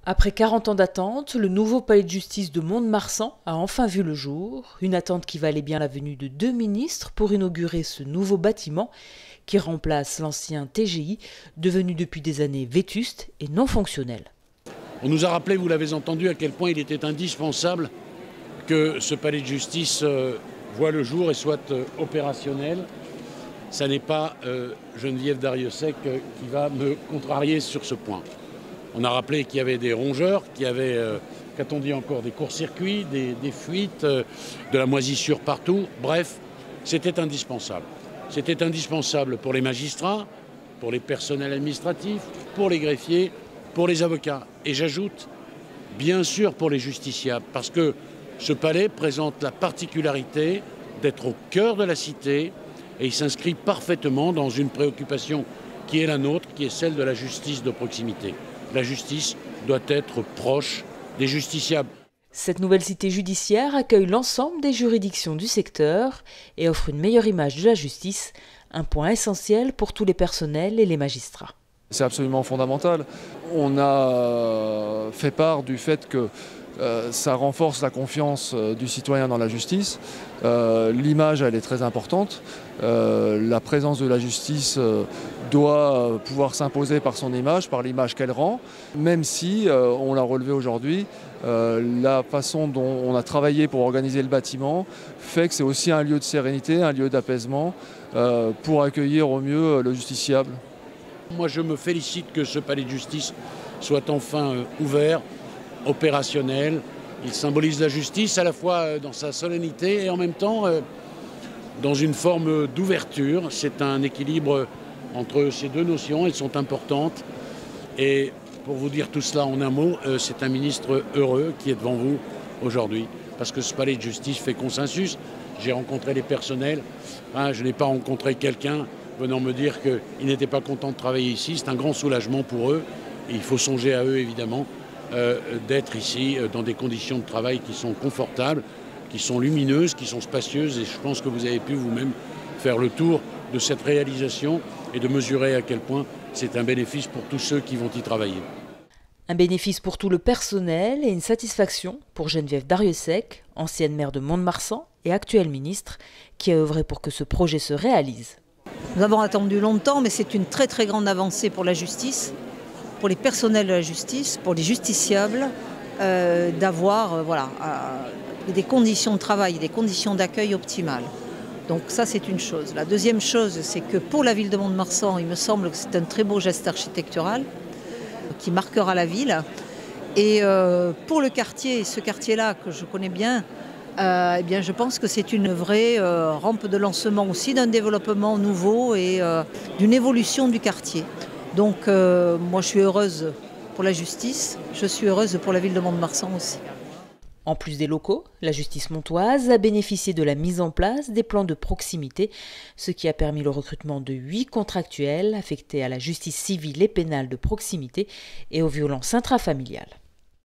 Après 40 ans d'attente, le nouveau palais de justice de Mont-de-Marsan a enfin vu le jour. Une attente qui valait bien la venue de 2 ministres pour inaugurer ce nouveau bâtiment qui remplace l'ancien TGI, devenu depuis des années vétuste et non fonctionnel. On nous a rappelé, vous l'avez entendu, à quel point il était indispensable que ce palais de justice voit le jour et soit opérationnel. Ça n'est pas Geneviève Darrieussecq qui va me contrarier sur ce point. On a rappelé qu'il y avait des rongeurs, qu'il y avait, qu'a-t-on dit encore, des courts-circuits, des fuites, de la moisissure partout. Bref, c'était indispensable. C'était indispensable pour les magistrats, pour les personnels administratifs, pour les greffiers, pour les avocats. Et j'ajoute, bien sûr, pour les justiciables, parce que ce palais présente la particularité d'être au cœur de la cité et il s'inscrit parfaitement dans une préoccupation qui est la nôtre, qui est celle de la justice de proximité. La justice doit être proche des justiciables. Cette nouvelle cité judiciaire accueille l'ensemble des juridictions du secteur et offre une meilleure image de la justice, un point essentiel pour tous les personnels et les magistrats. C'est absolument fondamental. On a fait part du fait que ça renforce la confiance du citoyen dans la justice. L'image, elle est très importante. La présence de la justice doit pouvoir s'imposer par son image, par l'image qu'elle rend, même si, on l'a relevé aujourd'hui, la façon dont on a travaillé pour organiser le bâtiment fait que c'est aussi un lieu de sérénité, un lieu d'apaisement pour accueillir au mieux le justiciable. Moi, je me félicite que ce palais de justice soit enfin ouvert, opérationnel. Il symbolise la justice à la fois dans sa solennité et en même temps dans une forme d'ouverture. C'est un équilibre entre ces deux notions, elles sont importantes. Et pour vous dire tout cela en un mot, c'est un ministre heureux qui est devant vous aujourd'hui. Parce que ce palais de justice fait consensus. J'ai rencontré les personnels, je n'ai pas rencontré quelqu'un venant me dire qu'ils n'étaient pas contents de travailler ici. C'est un grand soulagement pour eux. Et il faut songer à eux, évidemment, d'être ici dans des conditions de travail qui sont confortables, qui sont lumineuses, qui sont spacieuses. Et je pense que vous avez pu vous-même faire le tour de cette réalisation et de mesurer à quel point c'est un bénéfice pour tous ceux qui vont y travailler. Un bénéfice pour tout le personnel et une satisfaction pour Geneviève Darrieussecq, ancienne maire de Mont-de-Marsan et actuelle ministre, qui a œuvré pour que ce projet se réalise. Nous avons attendu longtemps, mais c'est une très très grande avancée pour la justice, pour les personnels de la justice, pour les justiciables, d'avoir des conditions de travail, des conditions d'accueil optimales. Donc ça, c'est une chose. La deuxième chose, c'est que pour la ville de Mont-de-Marsan, il me semble que c'est un très beau geste architectural qui marquera la ville. Et pour le quartier, ce quartier-là que je connais bien, eh bien, je pense que c'est une vraie rampe de lancement aussi d'un développement nouveau et d'une évolution du quartier. Donc moi je suis heureuse pour la justice, je suis heureuse pour la ville de Mont-de-Marsan aussi. En plus des locaux, la justice montoise a bénéficié de la mise en place des plans de proximité, ce qui a permis le recrutement de 8 contractuels affectés à la justice civile et pénale de proximité et aux violences intrafamiliales.